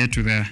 get to the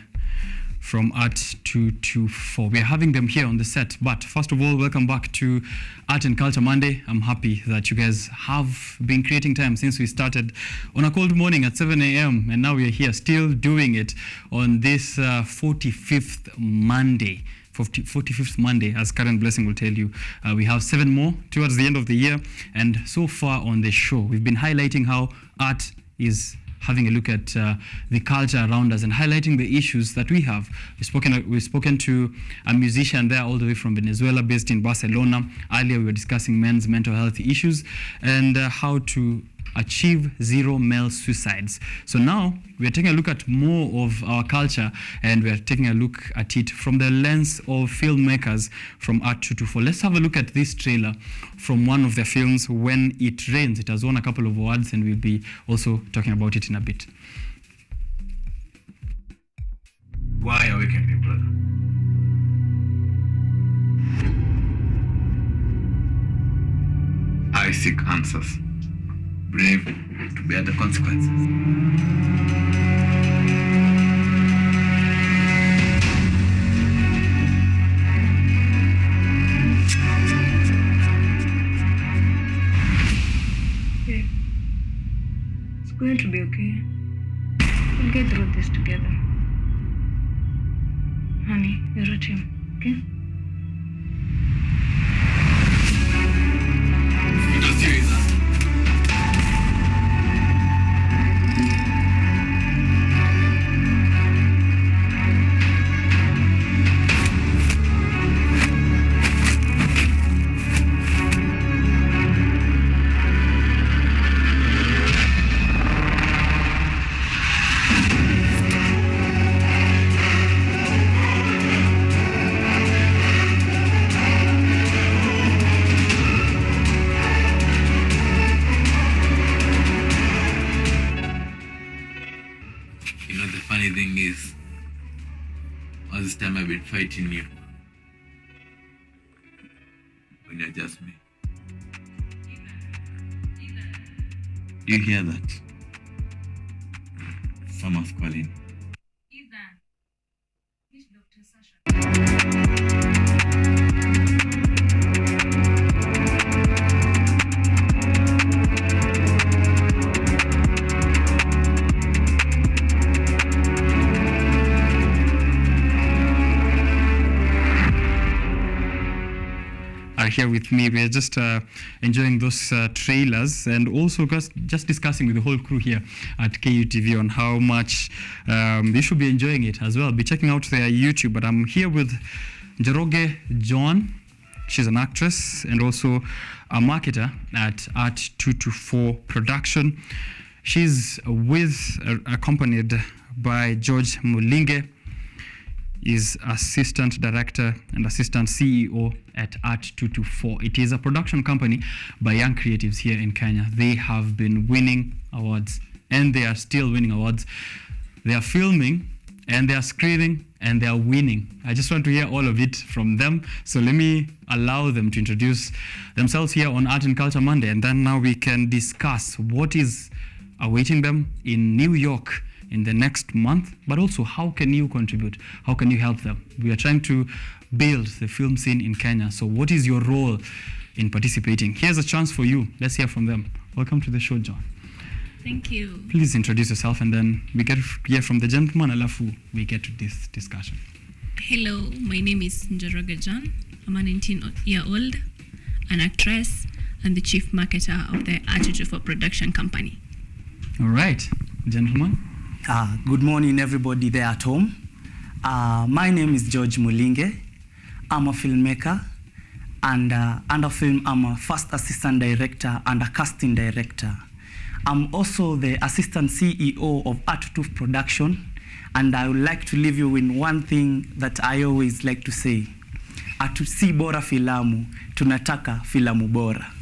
from Art224. We're having them here on the set. But first of all, welcome back to Art and Culture Monday. I'm happy that you guys have been creating time since we started on a cold morning at 7 a.m. And now we're here still doing it on this 45th Monday. 45th Monday, as Karen Blessing will tell you. We have 7 more towards the end of the year. And so far on the show, we've been highlighting how art is having a look at the culture around us and highlighting the issues that we have. We've spoken to a musician there all the way from Venezuela, based in Barcelona. Earlier, we were discussing men's mental health issues and how to achieve zero male suicides. So now we're taking a look at more of our culture, and we're taking a look at it from the lens of filmmakers from Art224. Let's have a look at this trailer from one of their films, When It Rains. It has won a couple of awards, and we'll be also talking about it in a bit. Why awaken me, brother? I seek answers. Brave to bear the consequences. Yeah. It's going to be okay. We'll get through this together. Honey, you're a team, okay? You're not serious, huh? Funny thing is, all this time I've been fighting you when you're just me. Do you hear that? Someone's calling. Ethan, meet Dr. Sasha. Here with me, we're just enjoying those trailers, and also just discussing with the whole crew here at KUTV on how much you should be enjoying it as well. Be checking out their YouTube. But I'm here with Njoroge Joan. She's an actress and also a marketer at Art224 Production. She's accompanied by George Mulinge. Is assistant director and assistant CEO at Art224. It is a production company by young creatives here in Kenya. They have been winning awards, and they are still winning awards. They are filming, and they are screening, and they are winning. I just want to hear all of it from them. So let me allow them to introduce themselves here on Art and Culture Monday, and then now we can discuss what is awaiting them in New York in the next month, but also how can you contribute? How can you help them? We are trying to build the film scene in Kenya. So what is your role in participating? Here's a chance for you. Let's hear from them. Welcome to the show, John. Thank you. Please introduce yourself, and then we get to hear from the gentleman, alafu we get to this discussion. Hello, my name is Njoroge Joan. I'm a 19-year-old, an actress, and the chief marketer of the Art224 Production company. All right, gentlemen. Good morning, everybody there at home. My name is George Mulinge. I'm a filmmaker, and under film, I'm a first assistant director and a casting director. I'm also the assistant CEO of Art224 Production, and I would like to leave you with one thing that I always like to say. Si bora filamu, tunataka filamu bora.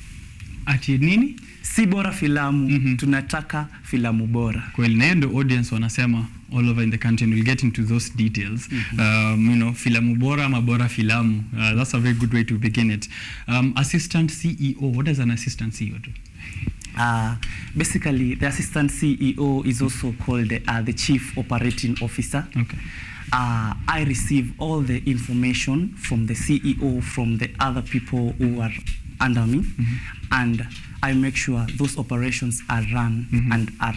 Ati nini? Si bora filamu, tunataka filamu bora. Kweli, na the audience wanasema all over in the country, and we'll get into those details. Filamu bora ama bora filamu. That's a very good way to begin it. Assistant CEO, what does an assistant CEO do? Basically, the assistant CEO is also called the Chief Operating Officer. Okay. I receive all the information from the CEO, from the other people who are under me, and I make sure those operations are run and are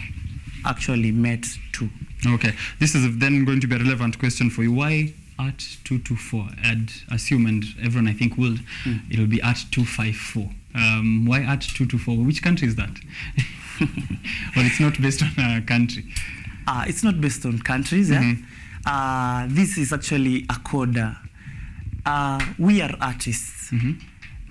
actually met too. Okay. This is then going to be a relevant question for you. Why Art224? I'd assume, and everyone I think will, it'll be Art254. Why Art224? Which country is that? Or it's not based on a country? It's not based on countries. This is actually a code. We are artists.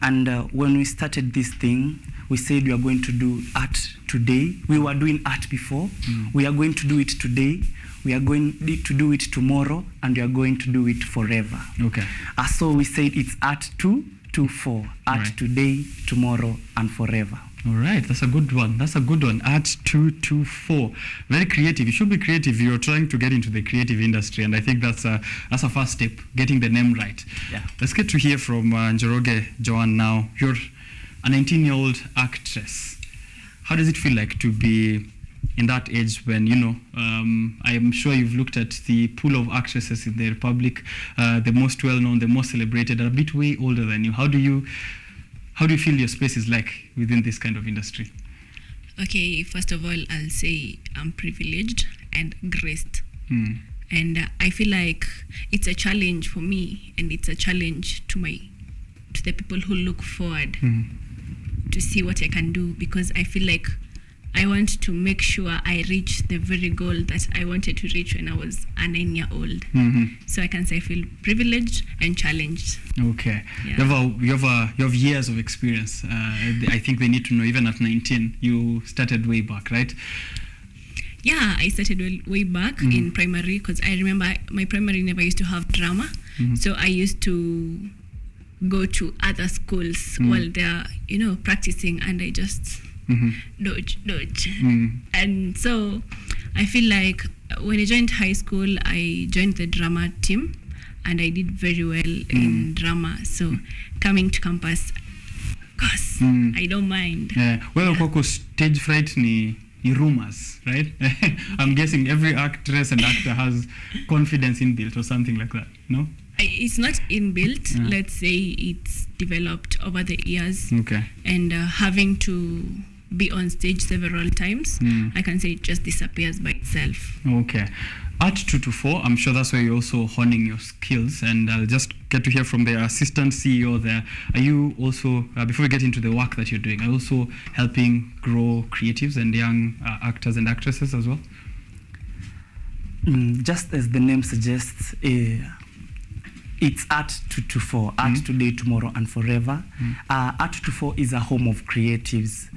And when we started this thing, we said we are going to do art today. We were doing art before. We are going to do it today. We are going to do it tomorrow, and we are going to do it forever. Okay. So we said it's Art224. Art today, tomorrow, and forever. All right, that's a good one. That's a good one. Art224. Very creative. You should be creative. You're trying to get into the creative industry, and I think that's a first step, getting the name right. Yeah. Let's get to hear from Njoroge Joan now. You're a 19-year-old actress. How does it feel like to be in that age when, you know, I am sure you've looked at the pool of actresses in the Republic, the most well-known, the most celebrated, are a bit way older than you. How do you feel your space is like within this kind of industry? Okay, first of all, I'll say I'm privileged and graced. And I feel like it's a challenge for me, and it's a challenge to the people who look forward to see what I can do, because I feel like I want to make sure I reach the very goal that I wanted to reach when I was a 9-year-old. So I can say I feel privileged and challenged. Okay. Yeah. You have years of experience. I think they need to know, even at 19, you started way back, right? Yeah, I started way back in primary, because I remember my primary never used to have drama. So I used to go to other schools while they're, practicing, and I just dodge. And so I feel like when I joined high school, I joined the drama team, and I did very well in drama. So coming to campus, of course, I don't mind. Well, Koko, stage fright ni rumors, right? I'm guessing every actress and actor has confidence inbuilt or something like that, no? It's not inbuilt. Let's say it's developed over the years. Okay. And having to be on stage several times, I can say it just disappears by itself. Okay. Art224, I'm sure that's where you're also honing your skills, and I'll just get to hear from the assistant CEO there. Are you also, before we get into the work that you're doing, are you also helping grow creatives and young actors and actresses as well? Just as the name suggests, it's Art224, Art today, tomorrow, and forever. Art224 is a home of creatives.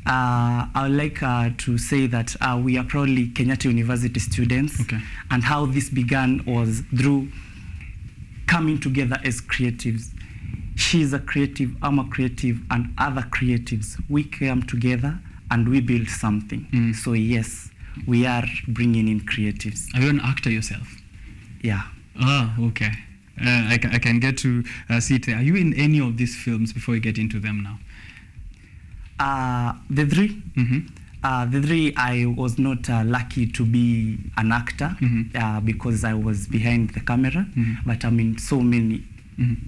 I would like to say that we are proudly Kenyatta University students, and how this began was through coming together as creatives. She's a creative, I'm a creative, and other creatives. We came together and we built something. So yes, we are bringing in creatives. Are you an actor yourself? Yeah. Ah, okay. I can get to see it there. Are you in any of these films before we get into them now? The three. The three, I was not lucky to be an actor because I was behind the camera, but I'm in so many.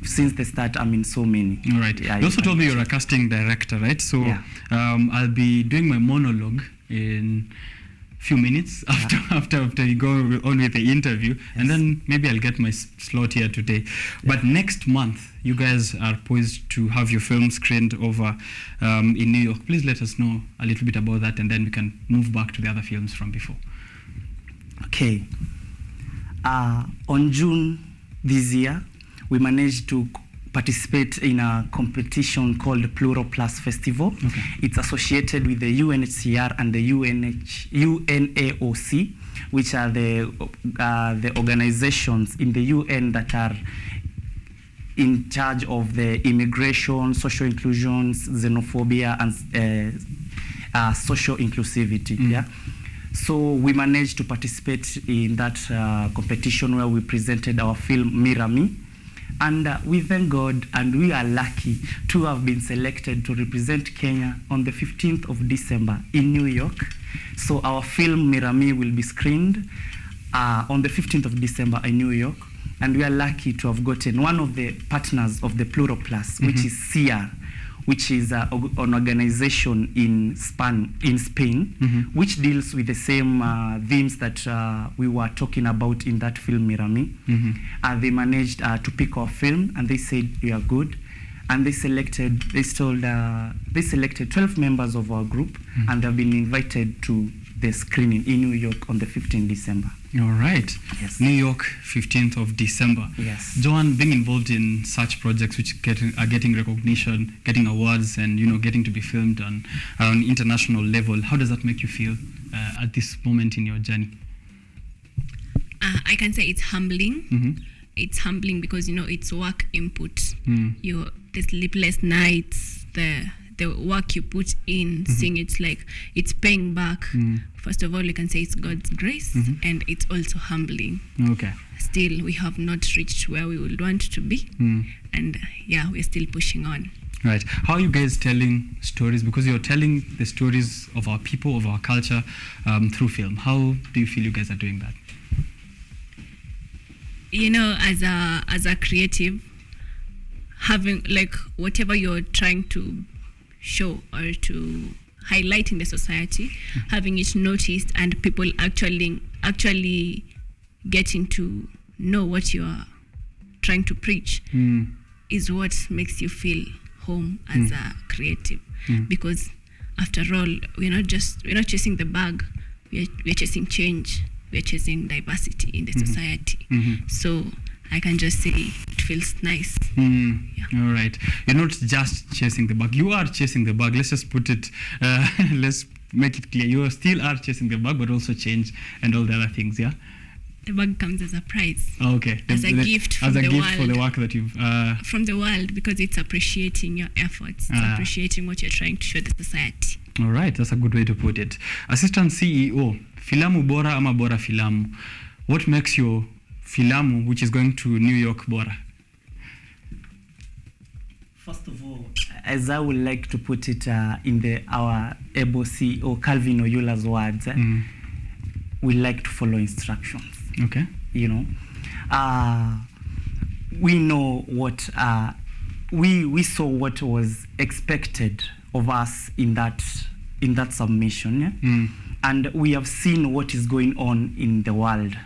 Since the start, I'm in so many. All right. You also told me you're a casting director, right? So I'll be doing my monologue in few minutes after you go on with the interview, and then maybe I'll get my slot here today. But next month, you guys are poised to have your film screened over in New York. Please let us know a little bit about that, and then we can move back to the other films from before. Okay. On June this year, we managed to participate in a competition called PLURAL Plus Festival. It's associated with the UNHCR and the UNAOC, which are the organizations in the UN that are in charge of the immigration, social inclusion, xenophobia, and social inclusivity. So we managed to participate in that competition where we presented our film Mirror Me. And we thank God, and we are lucky to have been selected to represent Kenya on the 15th of December in New York. So our film Mirami will be screened on the 15th of December in New York. And we are lucky to have gotten one of the partners of the Plural Plus, which is CR, which is an organization in Spain, which deals with the same themes that we were talking about in that film Mirami. They managed to pick our film, and they said we are good, and they selected 12 members of our group, and they've been invited to the screening in New York on the 15th December. All right. Yes. New York, 15th of December. Yes. Joan, being involved in such projects which are getting recognition, getting awards, and getting to be filmed on an international level, how does that make you feel at this moment in your journey? I can say it's humbling. It's humbling because it's work input. The sleepless nights, the work you put in, seeing it's paying back. First of all, you can say it's God's grace, and it's also humbling. Okay. Still, we have not reached where we would want to be, and we're still pushing on. Right. How are you guys telling stories? Because you're telling the stories of our people, of our culture, through film. How do you feel you guys are doing that? As a creative, having whatever you're trying to show or to highlight in the society, having it noticed and people actually getting to know what you are trying to preach is what makes you feel home as a creative. Because after all, we're not chasing the bag, we're chasing change, we're chasing diversity in the society. So I can just say it feels nice. All right. You're not just chasing the bag. You are chasing the bag. Let's just put it, let's make it clear. You still are chasing the bag, but also change and all the other things, yeah? The bag comes as a prize. Okay. As a gift from the world. For the work that you've... from the world, because it's appreciating your efforts. It's appreciating what you're trying to show the society. All right. That's a good way to put it. Assistant CEO, filamu bora ama bora filamu. What makes your filamu, which is going to New York, bora? First of all, as I would like to put it in our able CEO Calvin Oyula's words, we like to follow instructions. Okay. We know what we saw what was expected of us in that submission, and we have seen what is going on in the world.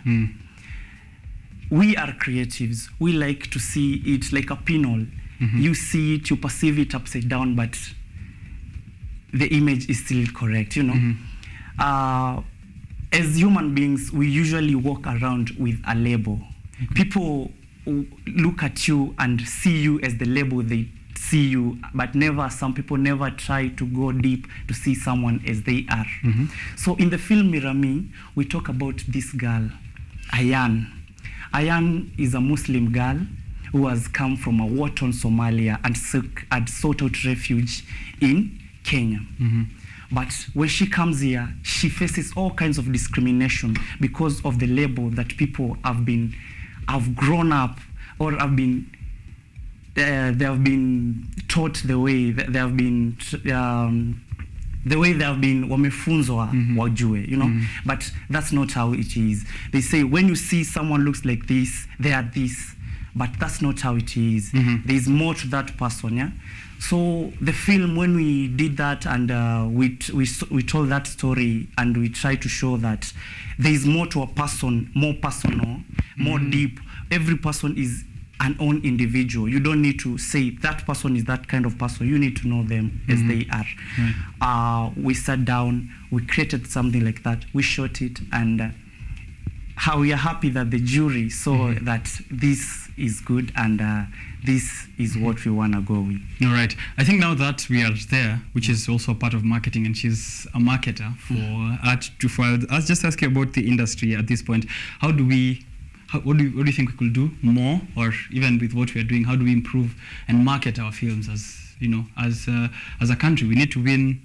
We are creatives. We like to see it like a pinhole. You see it, you perceive it upside down, but the image is still correct, As human beings, we usually walk around with a label. People look at you and see you as the label they see you, but some people never try to go deep to see someone as they are. So in the film Mirami, we talk about this girl, Ayan. Ayan is a Muslim girl who has come from a war-torn Somalia and sought out refuge in Kenya. But when she comes here, she faces all kinds of discrimination because of the label that people have grown up or they have been taught the way they have been wamefunzwa wajue, but that's not how it is. They say when you see someone looks like this, they are this, but that's not how it is. There's more to that person, yeah. So the film, when we did that and we told that story and we tried to show that there is more to a person, more personal, more deep. Every person is an own individual. You don't need to say that person is that kind of person. You need to know them as they are. We sat down, we created something like that, we shot it, and how we are happy that the jury saw that this is good and this is what we want to go with. All right. I think now that we are there, which is also a part of marketing, and she's a marketer for Art224, I'll just ask you about the industry at this point. What do you think we could do more, or even with what we are doing, how do we improve and market our films as a country? We need to win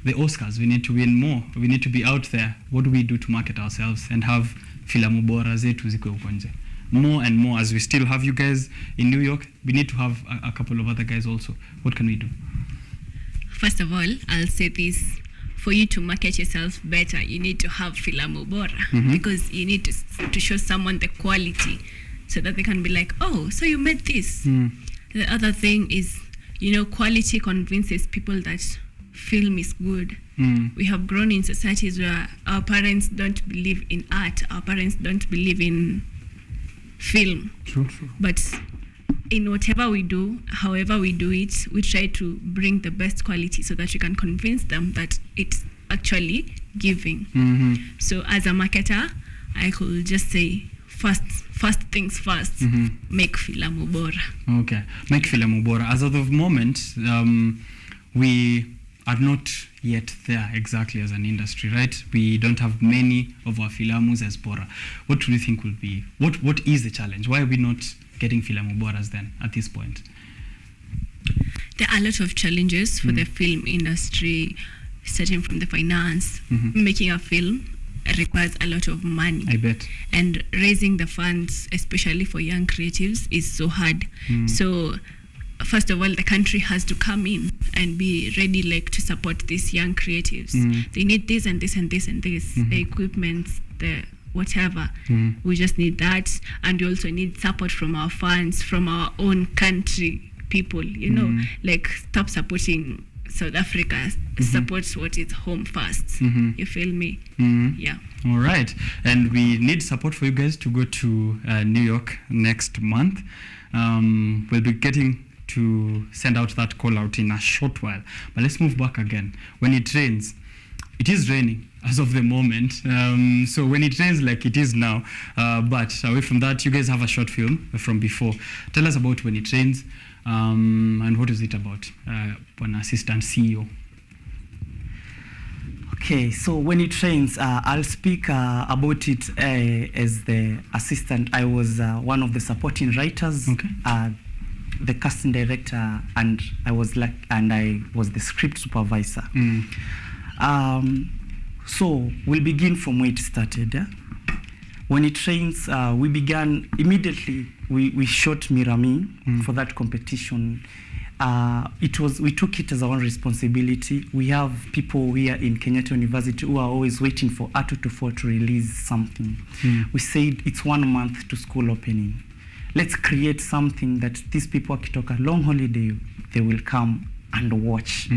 the Oscars. We need to win more. We need to be out there. What do we do to market ourselves and have filamu bora zetu ziko huko nje? more and more, as we still have you guys in New York, we need to have a couple of other guys also. What can we do? First of all, I'll say this. For you to market yourself better, you need to have filamu bora, because you need to show someone the quality so that they can be like, oh, so you made this. The other thing is, quality convinces people that film is good. We have grown in societies where our parents don't believe in art, our parents don't believe in film. True. But in whatever we do, however we do it, we try to bring the best quality so that we can convince them that it's actually giving. So as a marketer, I could just say, first things first, make filamu bora. Okay, make filamu bora. As of the moment, we are not yet there exactly as an industry, right? We don't have many of our filamus as bora. What do you think will be, what is the challenge? Why are we not getting filamu boras then at this point? There are a lot of challenges for the film industry, starting from the finance. Making a film requires a lot of money. I bet. And raising the funds, especially for young creatives, is so hard. So first of all, the country has to come in and be ready to support these young creatives. They need this and this and this and this, the equipment, the whatever. We just need that, and we also need support from our fans, from our own country people, stop supporting South Africa, support what is home first. You feel me? Yeah. All right, and we need support for you guys to go to New York next month. We'll be getting to send out that call out in a short while, but let's move back again. When it rains, it is raining as of the moment, so when it rains like it is now, but away from that, you guys have a short film from before. Tell us about When It Rains, and what is it about, an assistant CEO? Okay, so When It Rains, I'll speak about it as the assistant. I was one of the supporting writers, the casting director, and I was the script supervisor. So we'll begin from where it started. When It Rains, we began immediately. We shot Mirami for that competition. We took it as our own responsibility. We have people here in Kenyatta University who are always waiting for Art224 to release something. We said it's 1 month to school opening. Let's create something that these people wakitoka long holiday, they will come and watch.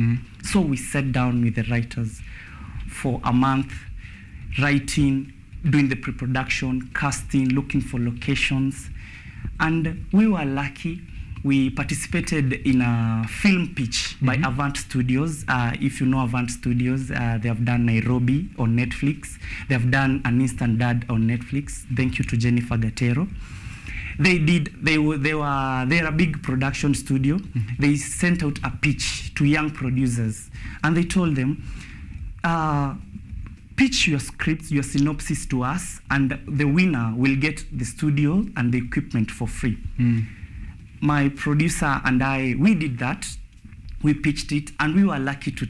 So we sat down with the writers for a month, writing, doing the pre-production, casting, looking for locations. And we were lucky. We participated in a film pitch by Avant Studios. If you know Avant Studios, they have done Nairobi on Netflix. They have done An Instant Dad on Netflix. Thank you to Jennifer Gatero. They're a big production studio. They sent out a pitch to young producers, and they told them, pitch your scripts, your synopsis to us, and the winner will get the studio and the equipment for free. My producer and I, we did that. We pitched it, and we were lucky to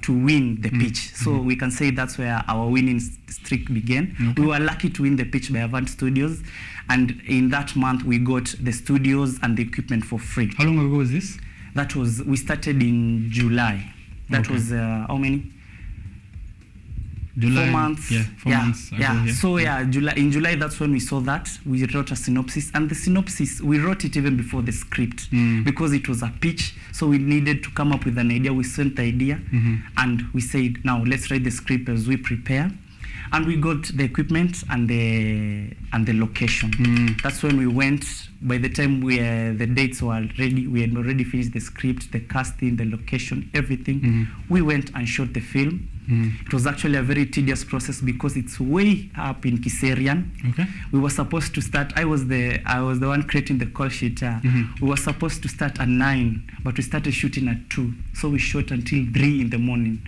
win the pitch. So we can say that's where our winning streak began. We were lucky to win the pitch by Avant Studios, and in that month we got the studios and the equipment for free. How long ago was this? We started in July. That was how many? July, 4 months. Yeah, 4 months ago. Yeah. So in July, that's when we saw that. We wrote a synopsis, and the synopsis, we wrote it even before the script because it was a pitch. So we needed to come up with an idea. We sent the idea, and we said, now let's write the script as we prepare. And we got the equipment and the location. That's when we went. By the time the dates were ready, we had already finished the script, the casting, the location, everything. We went and shot the film. It was actually a very tedious process because it's way up in Kiserian. We were supposed to start. I was the one creating the call sheet. We were supposed to start at 9, but we started shooting at 2. So we shot until 3 in the morning.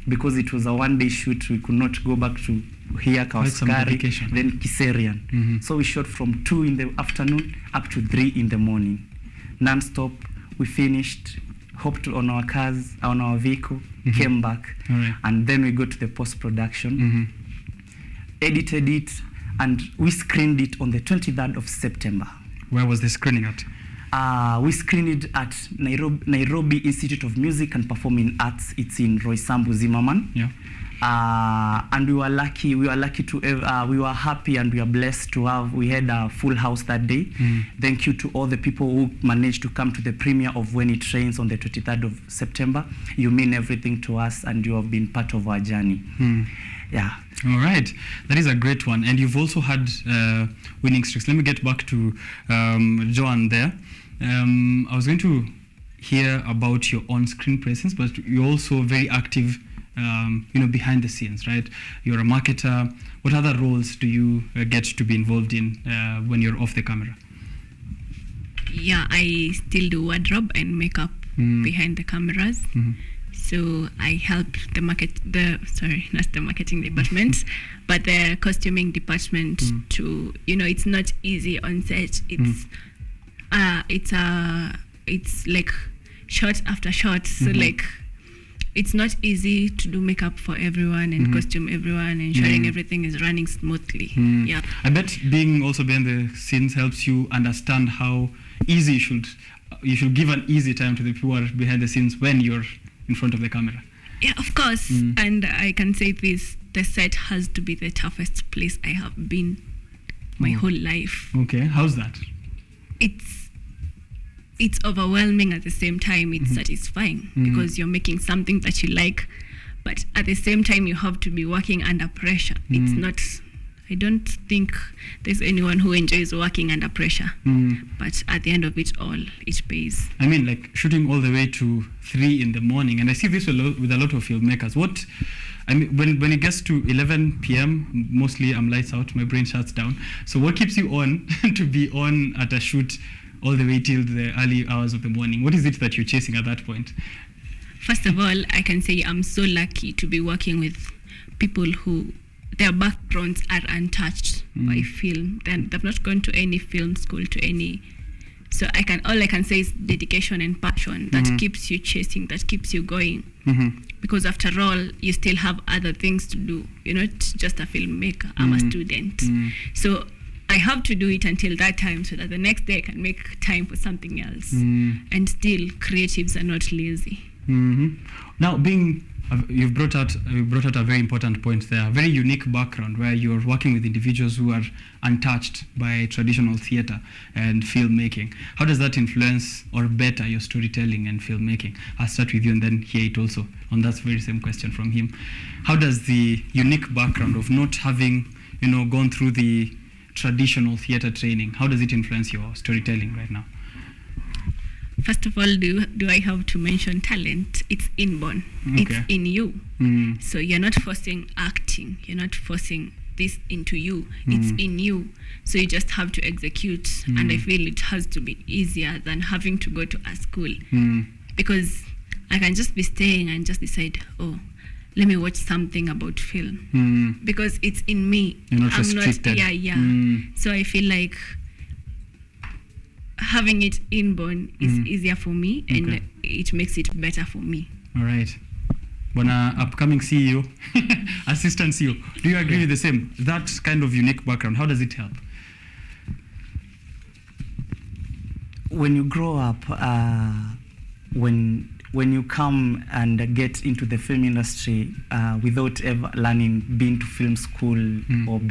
Because it was a one-day shoot, we could not go back to here, Kawaskari, then Kiserian. So we shot from 2 in the afternoon up to 3 in the morning, non-stop. We finished, hopped on our cars, on our vehicle, came back, and then we go to the post-production, edited it, and we screened it on the 23rd of September. Where was the screening at? We screened it at Nairobi Institute of Music and Performing Arts. It's in Roysambu, Zimmerman. Yeah. And we were happy and we are blessed to have, we had a full house that day. Thank you to all the people who managed to come to the premiere of When It Rains on the 23rd of September. You mean everything to us and you have been part of our journey. Yeah. All right, that is a great one. And you've also had winning streaks. Let me get back to Joan there. I was going to hear about your on-screen presence, but you're also very active, behind the scenes, right? You're a marketer. What other roles do you get to be involved in when you're off the camera? Yeah, I still do wardrobe and makeup behind the cameras. So I help the not the marketing department, but the costuming department to, it's not easy on set. It's like shot after shot. So like, it's not easy to do makeup for everyone and costume everyone, ensuring everything is running smoothly. Yeah. I bet being also behind the scenes helps you understand how easy you should give an easy time to the people who are behind the scenes when you're in front of the camera. Yeah, of course. And I can say this, the set has to be the toughest place I have been my whole life. Okay, how's that? It's overwhelming at the same time. It's satisfying because you're making something that you like, but at the same time you have to be working under pressure. It's not, I don't think there's anyone who enjoys working under pressure, but at the end of it all, it pays. I mean, like shooting all the way to 3 in the morning, and I see this with a lot of filmmakers. When it gets to 11 p.m., mostly I'm lights out, my brain shuts down. So what keeps you on to be on at a shoot all the way till the early hours of the morning? What is it that you're chasing at that point? First of all, I can say I'm so lucky to be working with people who their backgrounds are untouched by film. They've not gone to any film school, so all I can say is dedication and passion that keeps you chasing, that keeps you going. Because after all, you still have other things to do. You're not just a filmmaker. I'm a student. So I have to do it until that time so that the next day I can make time for something else. And still, creatives are not lazy. Now, you've brought out a very important point there, a very unique background where you're working with individuals who are untouched by traditional theater and filmmaking. How does that influence or better your storytelling and filmmaking? I'll start with you and then hear it also on that very same question from him. How does the unique background of not having, gone through the traditional theater training, how does it influence your storytelling right now? First of all, do I have to mention talent? It's inborn. Okay. It's in you. So you're not forcing acting. You're not forcing this into you. It's in you. So you just have to execute. And I feel it has to be easier than having to go to a school. Because I can just be staying and just decide, let me watch something about film. Because it's in me. You're not restricted. So I feel like having it inborn is easier for me, and it makes it better for me. All right. Bona, upcoming CEO, assistant CEO, do you agree with the same? That kind of unique background, how does it help? When you grow up, when you come and get into the film industry without ever being to film school or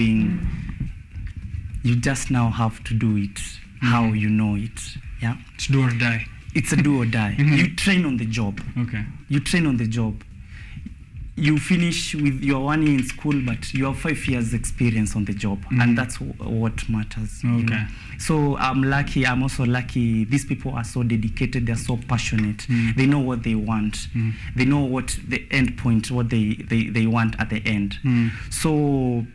you just now have to do it how you know it. Yeah, it's do or die. It's a do or die. You train on the job. Okay. You train on the job. You finish with your 1 year in school, but you have 5 years experience on the job, and that's what matters. Okay. So I'm lucky. I'm also lucky. These people are so dedicated. They're so passionate. They know what they want. They know what the end point, what they want at the end. So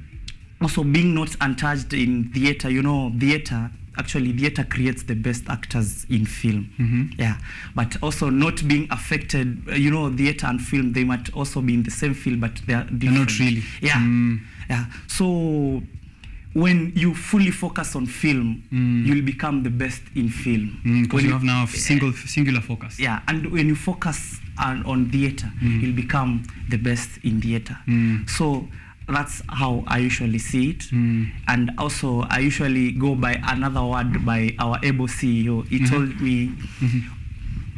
also being not untouched in theater, theater creates the best actors in film. Yeah, but also not being affected. Theater and film, they might also be in the same field, but they're different. They're not really. Yeah, yeah. So when you fully focus on film, you'll become the best in film. Because you have now singular focus. Yeah, and when you focus on theater, you'll become the best in theater. So that's how I usually see it. And also I usually go by another word by our able CEO. He told me,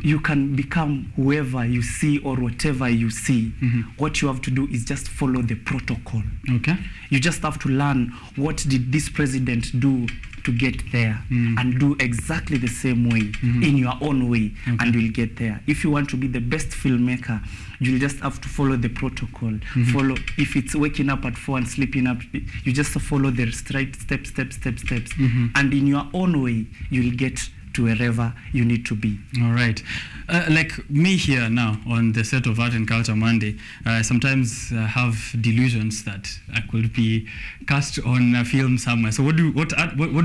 you can become whoever you see or whatever you see. What you have to do is just follow the protocol. Okay. You just have to learn, what did this president do to get there, and do exactly the same way in your own way, and you'll get there. If you want to be the best filmmaker, you'll just have to follow the protocol. Follow, if it's waking up at 4 and sleeping up, you just follow the straight steps, and in your own way, you'll get to wherever you need to be. All right. Like me here now on the set of Art and Culture Monday, I sometimes have delusions that I could be cast on a film somewhere. So what do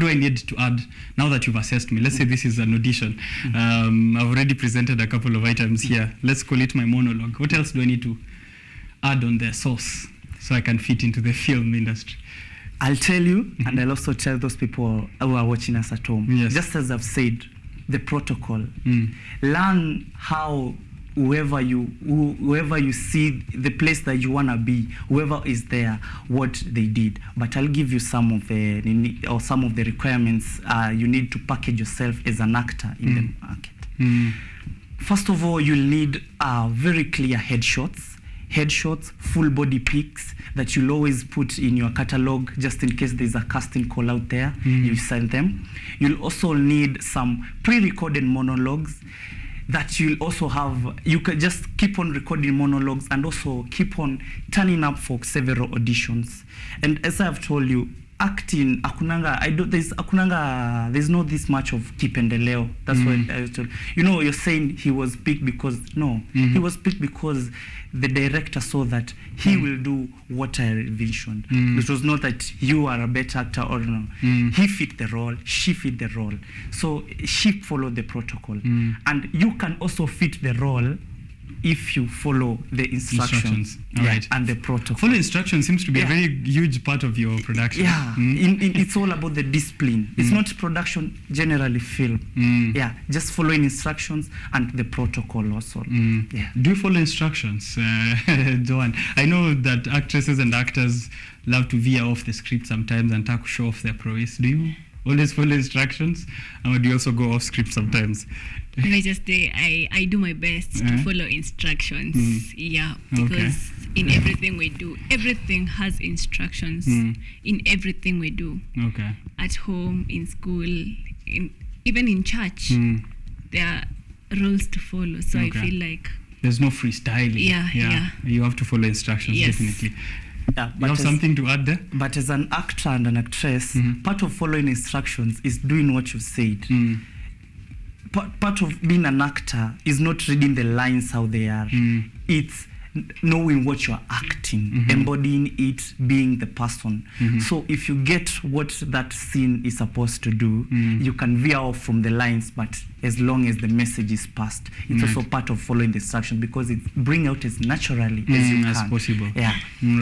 I need to add now that you've assessed me? Let's say this is an audition. I've already presented a couple of items here. Let's call it my monologue. What else do I need to add on the sauce so I can fit into the film industry? I'll tell you, and I'll also tell those people who are watching us at home. Yes. Just as I've said, the protocol. Learn how whoever you see, the place that you wanna be, whoever is there, what they did. But I'll give you some of the requirements you need to package yourself as an actor in the market. First of all, you'll need very clear headshots, full body pics that you'll always put in your catalog just in case there's a casting call out there. You send them. You'll also need some pre-recorded monologues that you'll also have. You can just keep on recording monologues and also keep on turning up for several auditions. And as I've told you, acting, there's not this much of kipendeleo. That's what I was told. You know, you're saying he was picked because, no, he was picked because the director saw that he will do what I envisioned. It was not that you are a better actor or no. He fit the role, she fit the role. So she followed the protocol. And you can also fit the role if you follow the instructions. All right. And the protocol. Follow instructions seems to be a very huge part of your production. Yeah, it's all about the discipline. It's not production, generally film. Yeah, just following instructions and the protocol also. Yeah. Do you follow instructions, Joan? I know that actresses and actors love to veer off the script sometimes and try to show off their prowess. Do you always follow instructions, or do you also go off script sometimes? I just say I do my best to follow instructions. Yeah, because in everything we do, everything has instructions. In everything we do. Okay. At home, in school, even in church, there are rules to follow. So I feel like there's no freestyling. Yeah. You have to follow instructions, definitely. Yeah, you have something to add there? But as an actor and an actress, part of following instructions is doing what you said. Part of being an actor is not reading the lines how they are. It's knowing what you're acting, embodying it, being the person. So if you get what that scene is supposed to do, you can veer off from the lines, but as long as the message is passed, it's also part of following the instruction, because it bring out as naturally as you can. As possible. Yeah.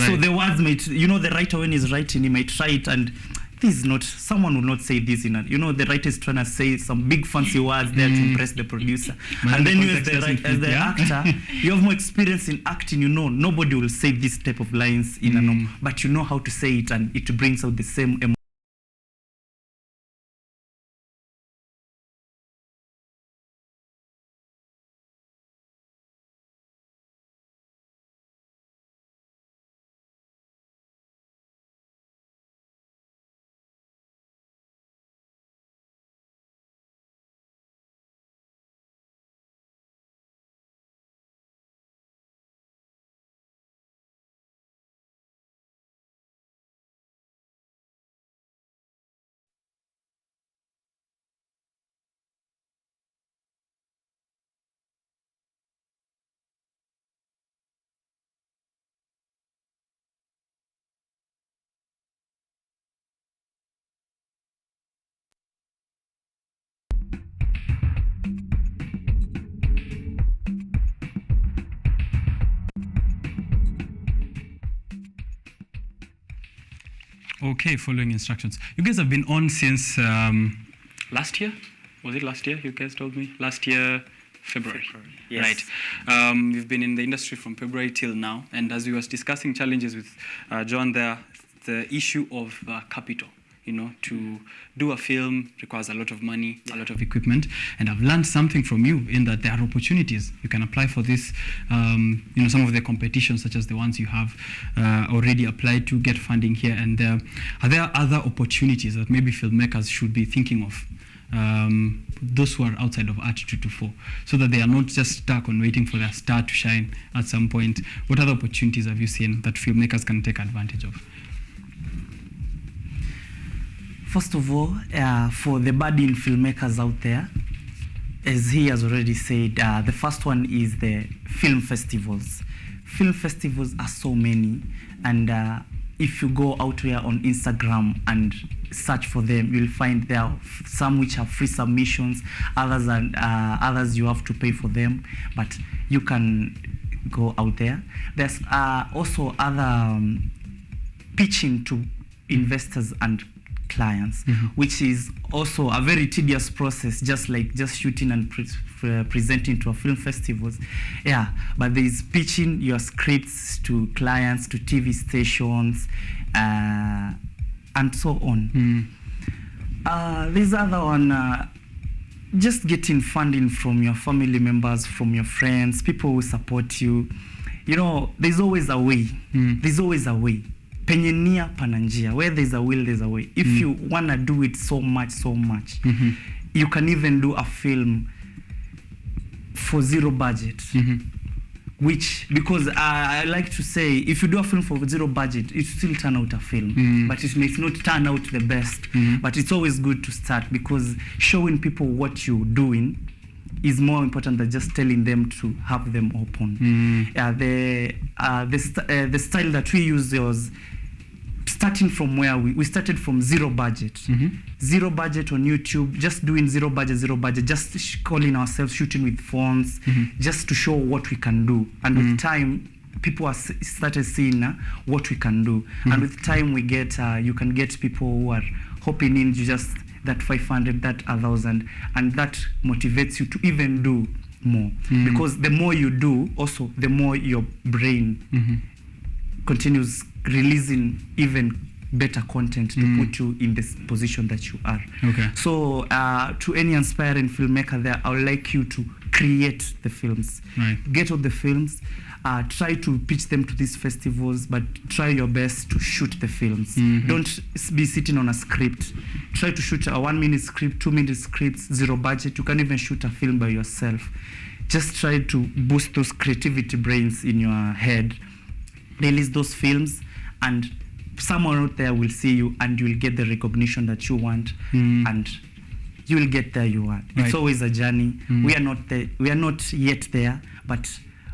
So the words might, the writer when he's writing, he might try it and this is not, someone will not say this in a, the writer is trying to say some big fancy words there to impress the producer. And then you as the actor, you have more experience in acting, nobody will say this type of lines in a but you know how to say it, and it brings out the same emotion. Okay, following instructions. You guys have been on since last year? Was it last year? You guys told me last year, February. Yes. Right. We've been in the industry from February till now, and as we were discussing challenges with Joan there, the issue of capital. To do a film requires a lot of money, a lot of equipment, and I've learned something from you in that there are opportunities. You can apply for this, some of the competitions such as the ones you have already applied to get funding here and there. Are there other opportunities that maybe filmmakers should be thinking of? Those who are outside of Art224, so that they are not just stuck on waiting for their star to shine at some point. What other opportunities have you seen that filmmakers can take advantage of? First of all, for the budding filmmakers out there, as he has already said, the first one is the film festivals. Film festivals are so many, and if you go out there on Instagram and search for them, you'll find there are some which have free submissions, others you have to pay for them, but you can go out there. There's also other pitching to investors and clients, which is also a very tedious process, just shooting and presenting to a film festivals. Yeah, but there is pitching your scripts to clients, to TV stations, and so on. This other one, just getting funding from your family members, from your friends, people who support you. There's always a way. There's always a way. Penye nia pana njia. Where there's a will, there's a way. If you want to do it so much, you can even do a film for zero budget. Which, because I like to say, if you do a film for zero budget, it still turn out a film. But it may not turn out the best. But it's always good to start, because showing people what you're doing is more important than just telling them to have them open. The style that we used was starting from where we started from zero budget. Zero budget on YouTube, just doing zero budget, just calling ourselves, shooting with phones, just to show what we can do. And with time, people are started seeing what we can do. And with time, we get you can get people who are hopping in just that 500, that 1,000, and that motivates you to even do more. Because the more you do, also the more your brain continues releasing even better content to put you in this position that you are. Okay. So to any aspiring filmmaker there, I would like you to create the films. Right. Get all the films. Try to pitch them to these festivals, but try your best to shoot the films. Don't be sitting on a script. Try to shoot a 1-minute script, 2-minute scripts, zero budget. You can even shoot a film by yourself. Just try to boost those creativity brains in your head. Release those films, and someone out there will see you, and you'll get the recognition that you want, and you will get there you want. Right. It's always a journey. We are not yet there, but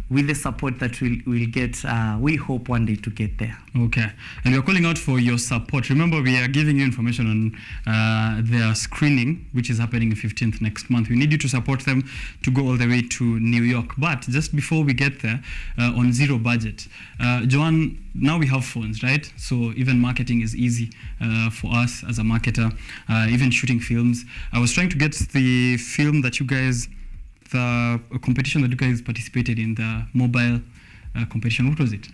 with the support that we'll get, we hope one day to get there. Okay. And we're calling out for your support. Remember, we are giving you information on their screening, which is happening on 15th next month. We need you to support them to go all the way to New York. But just before we get there, on zero budget, Joan, now we have phones, right? So even marketing is easy for us as a marketer, even shooting films. I was trying to get the film that you guys, the competition that you guys participated in, the mobile competition. What was it?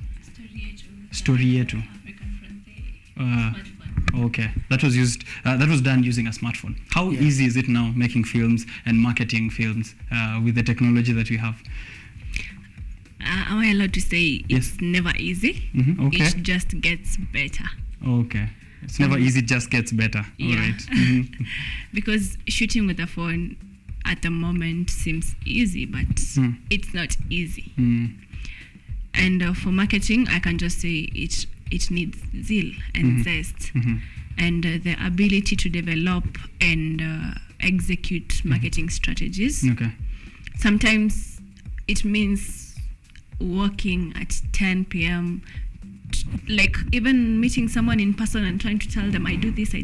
Storieto. Okay, that was used. That was done using a smartphone. How easy is it now making films and marketing films with the technology that we have? Am I allowed to say it's never easy? Okay. It just gets better. Okay. It's never easy, it just gets better. Yeah. All right. Because shooting with a phone at the moment seems easy, but it's not easy. And for marketing, I can just say it needs zeal and zest, and the ability to develop and execute marketing strategies. Okay. Sometimes it means working at 10 p.m., like even meeting someone in person and trying to tell them I do this.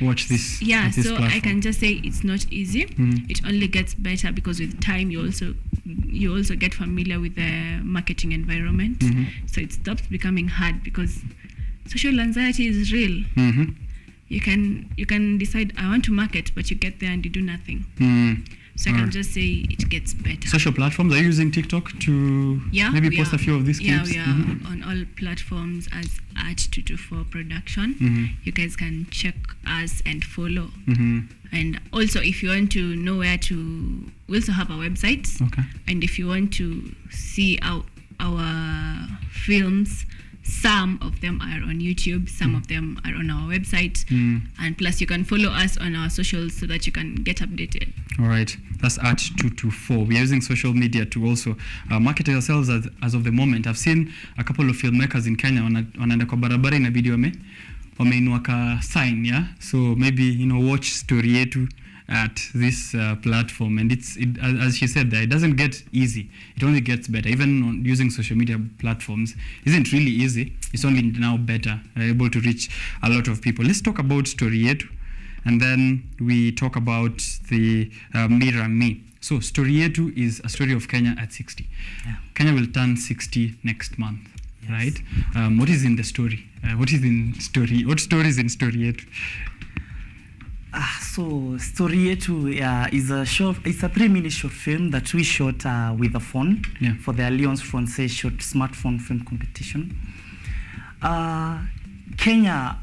Watch this. Yeah, this so platform. I can just say it's not easy. It only gets better because with time you also get familiar with the marketing environment. So it stops becoming hard because social anxiety is real. You can decide I want to market, but you get there and you do nothing. So I can just say it gets better. Social platforms, are you using TikTok to maybe we post are. a few of these clips? Yeah, we are on all platforms as Art224 Production. You guys can check us and follow. And also, if you want to know where to, we also have a website. Okay. And if you want to see our films, some of them are on YouTube, some of them are on our website. And plus, you can follow us on our socials so that you can get updated. All right, that's Art224. We are using social media to also market ourselves as of the moment. I've seen a couple of filmmakers in Kenya wanaenda kwa barabara inabidi wameinua ka sign, yeah? So maybe, watch story yetu at this platform, and as she said there, it doesn't get easy, it only gets better. Even on using social media platforms isn't really easy, it's only now better, able to reach a lot of people. Let's talk about story yetu, and then we talk about the Mirror Me. So story yetu is a story of Kenya at 60. Yeah. Kenya will turn 60 next month. Yes. Right? What is in the story? What story is in story yetu? So story yetu is it's a 3-minute short film that we shot with a phone for the Alliance Française short smartphone film competition. Kenya,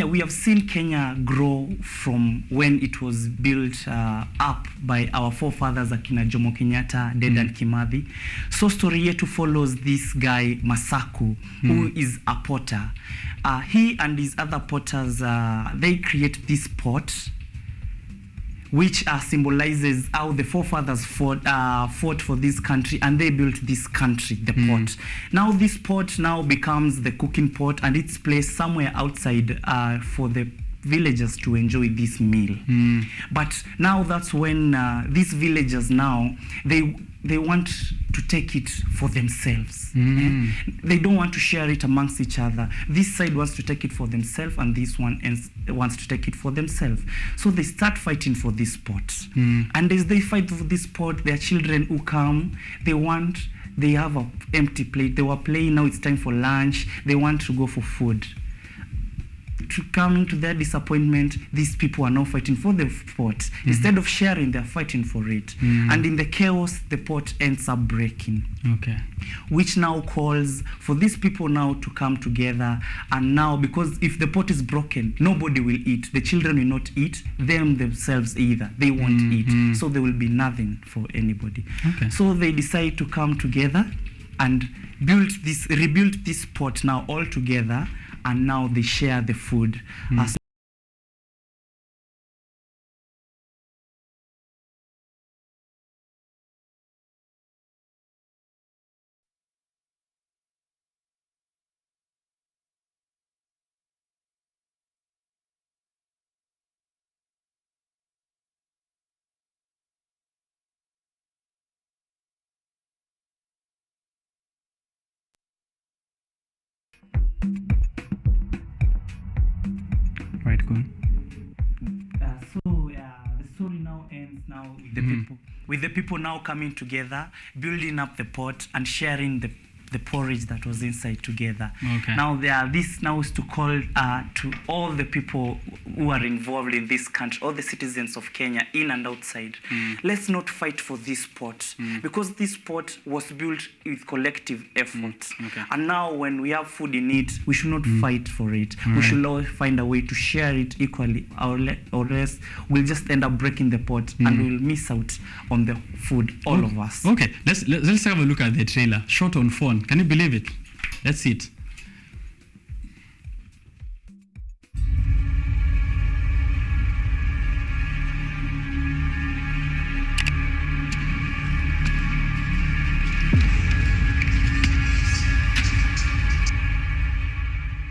we have seen Kenya grow from when it was built up by our forefathers, Akina Jomo Kenyatta, Dedan Kimathi. So story yetu follows this guy Masaku, who is a potter. He and his other potters, they create this pot, which symbolizes how the forefathers fought for this country, and they built this country, the pot. Now this pot now becomes the cooking pot, and it's placed somewhere outside for the villagers to enjoy this meal. But now that's when these villagers now, they want to take it for themselves. They don't want to share it amongst each other. This side wants to take it for themselves, and this one wants to take it for themselves. So they start fighting for this pot. And as they fight for this pot, their children who come, they have an empty plate. They were playing, now it's time for lunch. They want to go for food. To come into their disappointment, these people are now fighting for the pot. Instead of sharing, they're fighting for it. And in the chaos, the pot ends up breaking. Okay. Which now calls for these people now to come together. And now, because if the pot is broken, nobody will eat. The children will not eat, themselves either. They won't eat. So there will be nothing for anybody. Okay. So they decide to come together and rebuild this pot now all together. And now they share the food. Right, go on. The story now ends now with the people now coming together, building up the pot and sharing the porridge that was inside together. Okay. Now this now is to call to all the people who are involved in this country, all the citizens of Kenya, in and outside. Let's not fight for this pot, because this pot was built with collective effort. Okay. And now when we have food in it, we should not fight for it. We should all find a way to share it equally, or else we'll just end up breaking the pot and we'll miss out on the food, all of us. Okay, let's have a look at the trailer. Shot on phone. Can you believe it? Let's see it.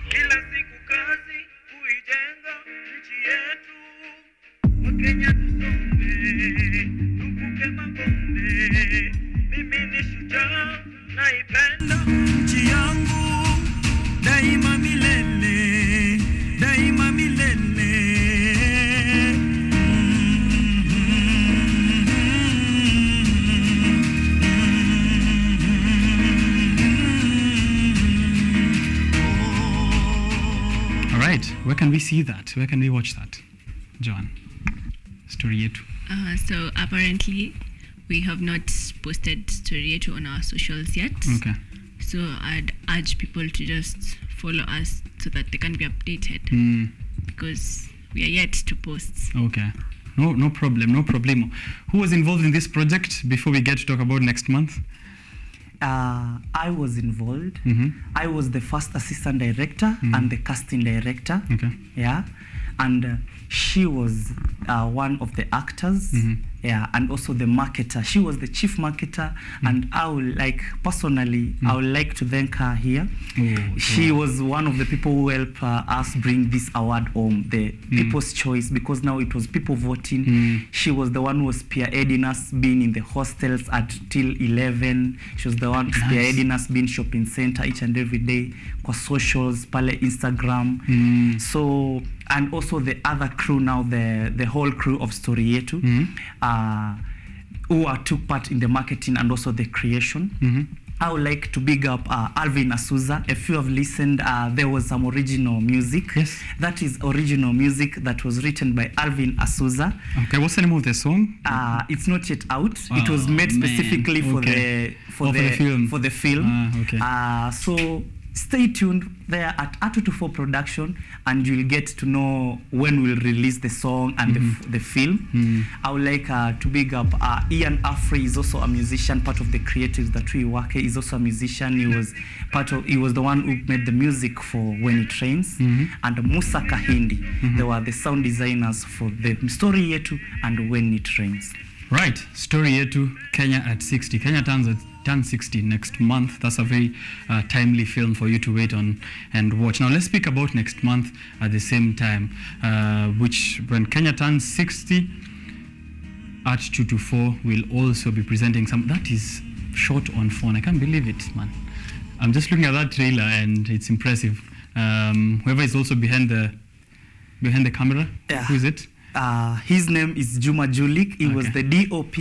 Kila siku kazi kuijenga nchi yetu, Wakenya tusonge, tuvuke mabonde. Mimi ni shujaa, naipenda nchi yangu daima milele, daima milele. All right, where can we see that? Where can we watch that? Joan, story yetu. So apparently, we have not posted story yet on our socials yet. Okay. So I'd urge people to just follow us so that they can be updated because we are yet to post. Okay. No problem, no problemo. Who was involved in this project before we get to talk about next month? I was involved. I was the first assistant director and the casting director. Okay. Yeah. And she was one of the actors. Yeah, and also the marketer. She was the chief marketer, and I would like personally, I would like to thank her here. She was one of the people who helped us bring this award home, the People's Choice, because now it was people voting. She was the one who was spearheading us being in the hostels at till 11. She was the one spearheading us being shopping center each and every day, kwa socials, pale Instagram. So, and also the other crew now, the whole crew of Story Yetu, who took part in the marketing and also the creation. I would like to big up Alvin Asuza. If you have listened, there was some original music. Yes. That is original music that was written by Alvin Asuza. Okay, what's the name of the song? It's not yet out. It was made specifically for the film. Okay. So stay tuned there at Art224 Production, and you'll get to know when we'll release the song and the film. I would like to big up Ian Afrey. Is also a musician, part of the creatives that we work. He's also a musician. He was the one who made the music for When It Rains. And Musa Kahindi. They were the sound designers for the Story Yetu and When It Rains. Right, Story Yetu, Kenya at 60. Kenya turns 60 next month. That's a very timely film for you to wait on and watch. Now let's speak about next month at the same time, which when Kenya turns 60, Art224 will also be presenting some. That is shot on phone. I can't believe it, man. I'm just looking at that trailer and it's impressive. Whoever is also behind the camera, who is it? His name is Juma Julik. He was the DOP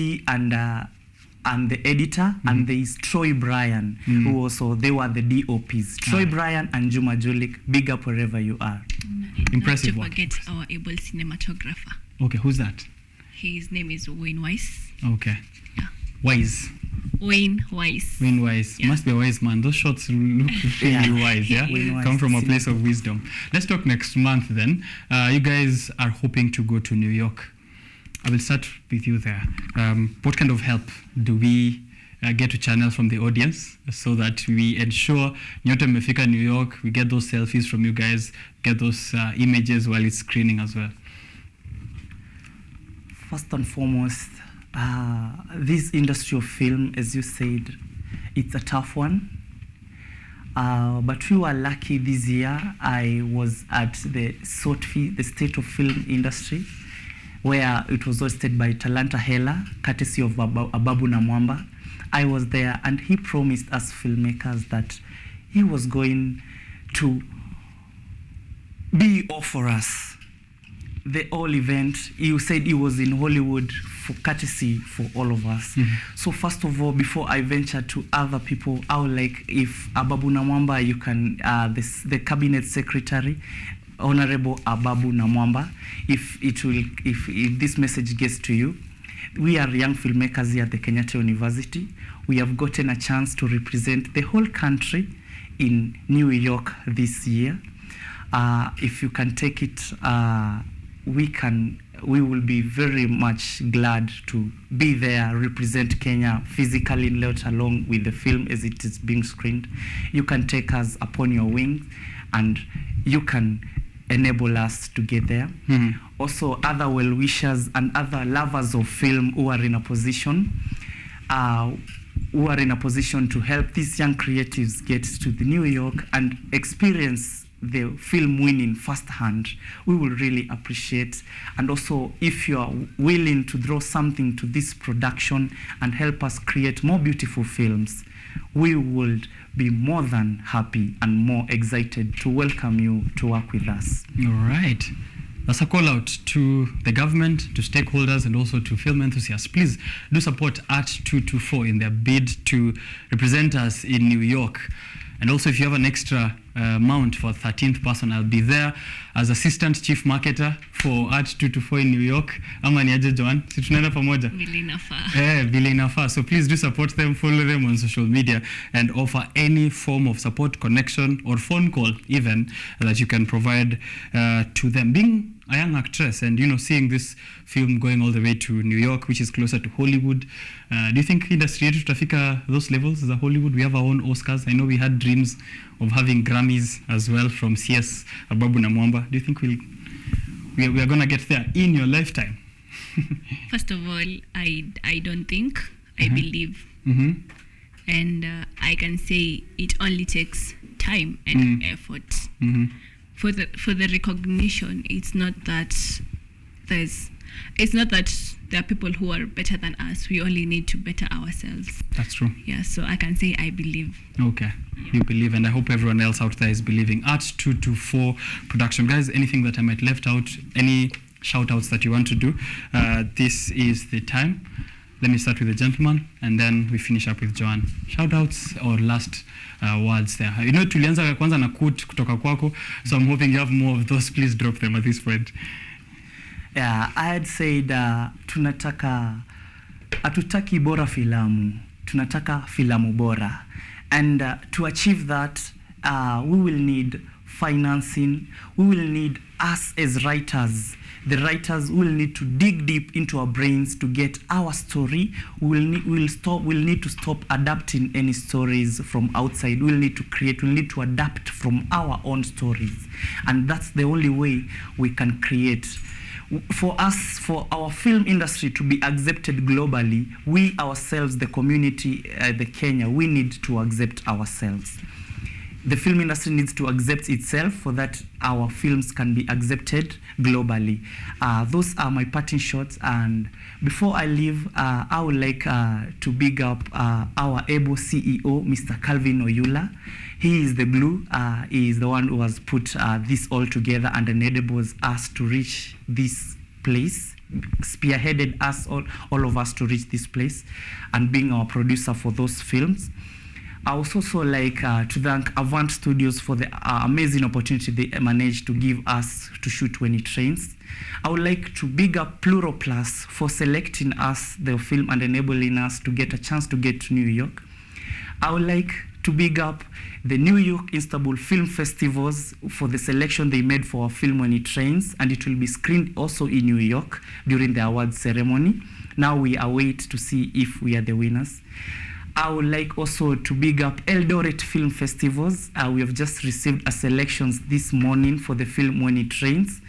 and the editor, and there is Troy Bryan, who also, they were the DOPs. Troy Bryan and Juma Julik, big up wherever you are. Impressive Not work. to forget our able cinematographer. Okay, who's that? His name is Wayne Weiss. Okay. Yeah. Wise. Wayne Weiss. Wayne Wise. Yeah. Must be a wise man. Those shots look really wise, yeah? Wayne Come Wise, from a place of wisdom. Let's talk next month then. You guys are hoping to go to New York. I will start with you there. What kind of help do we get to channel from the audience so that we ensure nyote mmefika New York, we get those selfies from you guys, get those images while it's screening as well? First and foremost, this industry of film, as you said, it's a tough one. But we were lucky this year. I was at the State of Film Industry, where it was hosted by Talanta Hela, courtesy of Ababu Namwamba. I was there, and he promised us filmmakers that he was going to be all for us. The whole event, he said he was in Hollywood for courtesy for all of us. So first of all, before I venture to other people, I would like if Ababu Namwamba, you can, the cabinet secretary, Honorable Ababu Namwamba, if this message gets to you, we are young filmmakers here at the Kenyatta University. We have gotten a chance to represent the whole country in New York this year. If you can take it, we will be very much glad to be there, represent Kenya physically, let along with the film as it is being screened. You can take us upon your wings, and you can enable us to get there. Also, other well-wishers and other lovers of film who are in a position to help these young creatives get to the New York and experience the film winning firsthand, we will really appreciate. And also, if you are willing to draw something to this production and help us create more beautiful films, we would be more than happy and more excited to welcome you to work with us. All right. That's a call out to the government, to stakeholders, and also to film enthusiasts. Please do support Art224 in their bid to represent us in New York. And also, if you have an extra amount for 13th person, I'll be there as assistant chief marketer for Art224 in New York. Ama ni aje Joan? Si tunaenda pamoja? Vile inafaa. Vile inafaa. So please do support them, follow them on social media, and offer any form of support, connection, or phone call even that you can provide to them. Being a young actress and, you know, seeing this film going all the way to New York, which is closer to Hollywood, do you think industry yetu tutafika those levels as a Hollywood? We have our own Oscars. I know we had dreams of having Grammys as well from CS Ababu na Mwamba. Do you think we are going to get there in your lifetime? First of all, I don't think. I believe. And I can say it only takes time and effort. For the recognition, it's not that there are people who are better than us. We only need to better ourselves. That's true. Yeah, so I can say I believe. Okay, you believe, and I hope everyone else out there is believing. Art224 Production. Guys, anything that I might left out, any shout outs that you want to do, this is the time. Let me start with the gentleman, and then we finish up with Joan. Shout outs or last words there. You know, tulianza kwanza na quote kutoka kwako, so I'm hoping you have more of those. Please drop them at this point. Yeah, I had said hatutaki bora filamu, tunataka filamu bora. And to achieve that, we will need financing. We will need us as writers. The writers will need to dig deep into our brains to get our story. We'll need to stop adapting any stories from outside. We'll need to create, we'll need to adapt from our own stories. And that's the only way we can create. For us, for our film industry to be accepted globally, we ourselves, the community, the Kenya, we need to accept ourselves. The film industry needs to accept itself for that our films can be accepted globally. Those are my parting shots. And before I leave, I would like to big up our able CEO, Mr. Calvin Oyula. He is the glue. He is the one who has put this all together and enables us to reach this place, spearheaded us, all of us to reach this place, and being our producer for those films. I would also like to thank Avant Studios for the amazing opportunity they managed to give us to shoot When It Rains. I would like to big up Plural Plus for selecting us, the film, and enabling us to get a chance to get to New York. I would like to big up the New York Istanbul Film Festivals for the selection they made for our film When It Rains, and it will be screened also in New York during the awards ceremony. Now we await to see if we are the winners. I would like also to big up Eldoret Film Festivals. We have just received a selections this morning for the film When It Rains.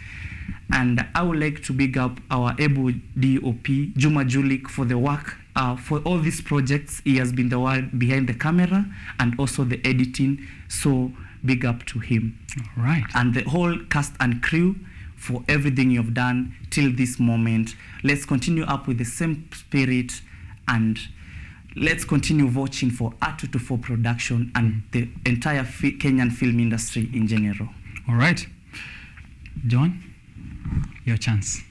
And I would like to big up our able DOP, Juma Julik, for the work. For all these projects, he has been the one behind the camera and also the editing. So big up to him. All right. And the whole cast and crew for everything you've done till this moment. Let's continue up with the same spirit, and let's continue watching for Art224 Production and the entire Kenyan film industry in general. All right. John, your chance.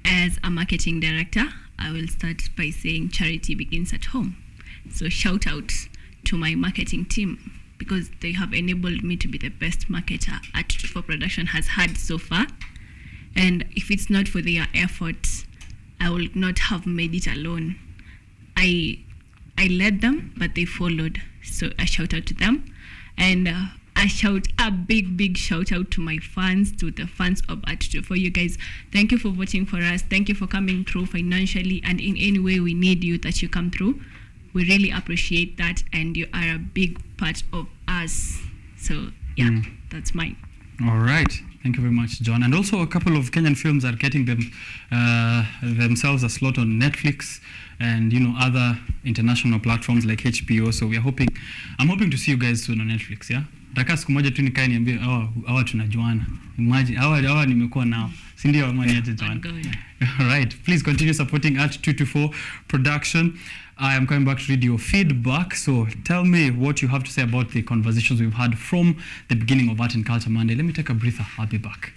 As a marketing director, I will start by saying charity begins at home. So shout out to my marketing team, because they have enabled me to be the best marketer Art224 Production has had so far. And if it's not for their efforts, I would not have made it alone. I led them, but they followed. So a shout out to them. And a big shout out to my fans, to the fans of Art224. You guys, thank you for voting for us. Thank you for coming through financially, and in any way we need you that you come through. We really appreciate that, and you are a big part of us. So yeah, that's mine. All right. Thank you very much, John. And also a couple of Kenyan films are getting themselves a slot on Netflix and, you know, other international platforms like HBO. So I'm hoping to see you guys soon on Netflix, yeah? Nataka siku moja tu nikae niambie hawa tunajuana. Imagine hawa nimekuwa nao. Si ndio amani aje John? All right. Please continue supporting Art224 Production. I am coming back to read your feedback. So tell me what you have to say about the conversations we've had from the beginning of Art and Culture Monday. Let me take a breather. I'll be back.